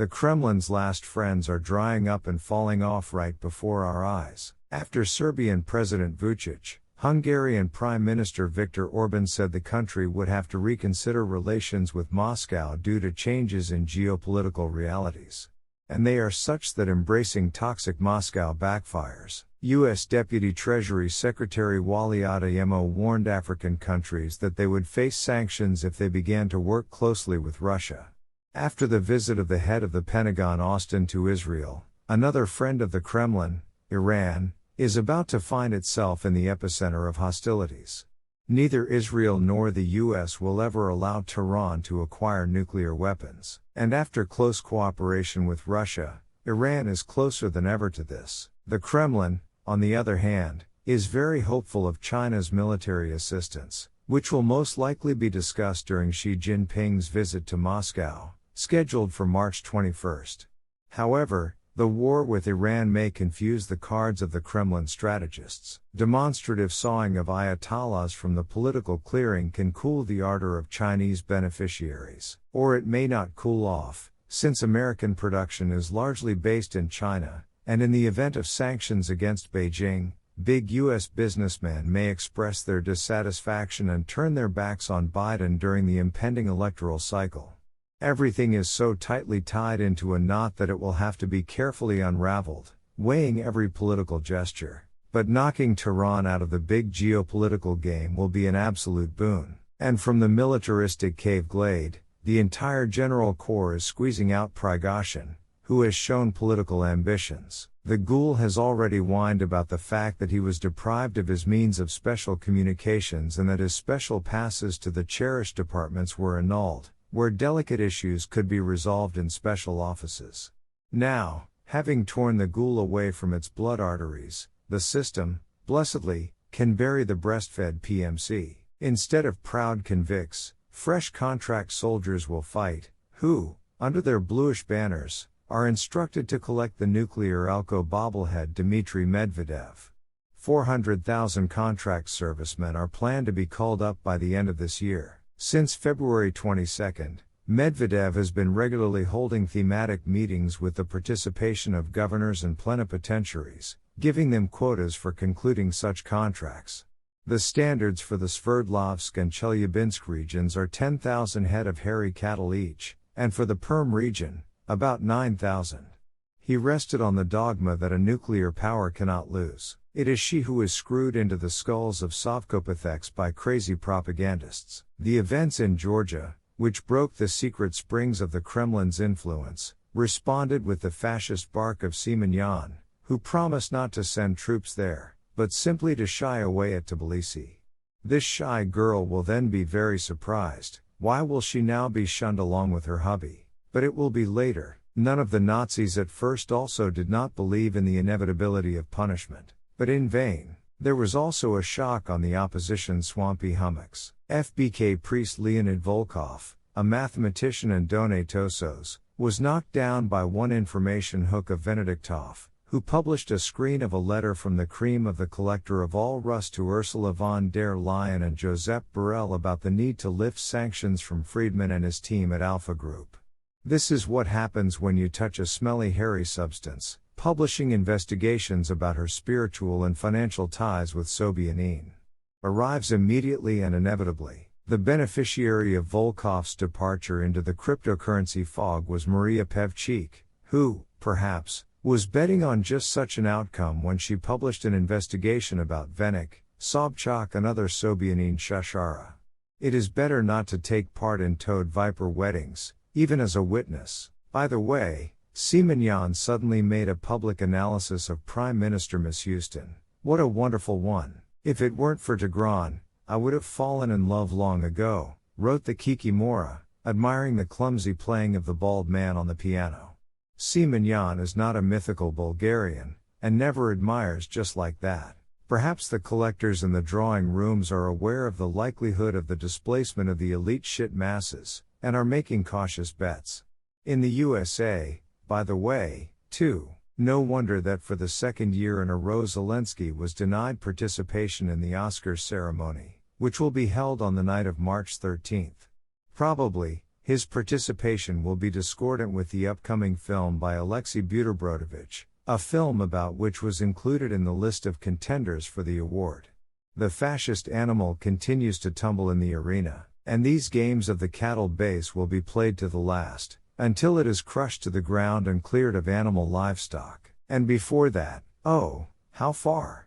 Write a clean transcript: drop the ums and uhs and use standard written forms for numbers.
The Kremlin's last friends are drying up and falling off right before our eyes. After Serbian President Vučić, Hungarian Prime Minister Viktor Orban said the country would have to reconsider relations with Moscow due to changes in geopolitical realities. And they are such that embracing toxic Moscow backfires. U.S. Deputy Treasury Secretary Wally Adeyemo warned African countries that they would face sanctions if they began to work closely with Russia. After the visit of the head of the Pentagon Austin to Israel, another friend of the Kremlin, Iran, is about to find itself in the epicenter of hostilities. Neither Israel nor the U.S. will ever allow Tehran to acquire nuclear weapons. And after close cooperation with Russia, Iran is closer than ever to this. The Kremlin, on the other hand, is very hopeful of China's military assistance, which will most likely be discussed during Xi Jinping's visit to Moscow, scheduled for March 21. However, the war with Iran may confuse the cards of the Kremlin strategists. Demonstrative sawing of ayatollahs from the political clearing can cool the ardor of Chinese beneficiaries. Or it may not cool off, since American production is largely based in China, and in the event of sanctions against Beijing, big U.S. businessmen may express their dissatisfaction and turn their backs on Biden during the impending electoral cycle. Everything is so tightly tied into a knot that it will have to be carefully unraveled, weighing every political gesture. But knocking Tehran out of the big geopolitical game will be an absolute boon. And from the militaristic cave glade, the entire General Corps is squeezing out Prigozhin, who has shown political ambitions. The ghoul has already whined about the fact that he was deprived of his means of special communications and that his special passes to the cherished departments were annulled, where delicate issues could be resolved in special offices. Now, having torn the ghoul away from its blood arteries, the system, blessedly, can bury the breastfed PMC. Instead of proud convicts, fresh contract soldiers will fight, who, under their bluish banners, are instructed to collect the nuclear Elko bobblehead Dmitry Medvedev. 400,000 contract servicemen are planned to be called up by the end of this year. Since February 22, Medvedev has been regularly holding thematic meetings with the participation of governors and plenipotentiaries, giving them quotas for concluding such contracts. The standards for the Sverdlovsk and Chelyabinsk regions are 10,000 head of hairy cattle each, and for the Perm region, about 9,000. He rested on the dogma that a nuclear power cannot lose. It is she who is screwed into the skulls of Sovkopitheks by crazy propagandists. The events in Georgia, which broke the secret springs of the Kremlin's influence, responded with the fascist bark of Simonyan, who promised not to send troops there, but simply to shy away at Tbilisi. This shy girl will then be very surprised. Why will she now be shunned along with her hubby? But it will be later. None of the Nazis at first also did not believe in the inevitability of punishment. But in vain. There was also a shock on the opposition's swampy hummocks. FBK priest Leonid Volkov, a mathematician and Donatosos, was knocked down by one information hook of Venediktov, who published a screen of a letter from the cream of the collector of all Rus to Ursula von der Leyen and Josep Borrell about the need to lift sanctions from Friedman and his team at Alpha Group. This is what happens when you touch a smelly hairy substance, publishing investigations about her spiritual and financial ties with Sobyanin. Arrives immediately and inevitably. The beneficiary of Volkov's departure into the cryptocurrency fog was Maria Pevchik, who, perhaps, was betting on just such an outcome when she published an investigation about Venik, Sobchak and other Sobyanin shashara. It is better not to take part in toad viper weddings, even as a witness. By the way, Simonyan suddenly made a public analysis of Prime Minister Miss Houston. What a wonderful one. If it weren't for Tigran, I would have fallen in love long ago, wrote the Kikimora, admiring the clumsy playing of the bald man on the piano. Simonyan is not a mythical Bulgarian, and never admires just like that. Perhaps the collectors in the drawing rooms are aware of the likelihood of the displacement of the elite shit masses, and are making cautious bets. In the USA, by the way, too, no wonder that for the second year in a row Zelensky was denied participation in the Oscars ceremony, which will be held on the night of March 13. Probably, His participation will be discordant with the upcoming film by Aleksandr Buterbrodovich, a film about which was included in the list of contenders for the award. The fascist animal continues to tumble in the arena, and these games of the cattle base will be played to the last, until it is crushed to the ground and cleared of animal livestock. And before that, oh, how far?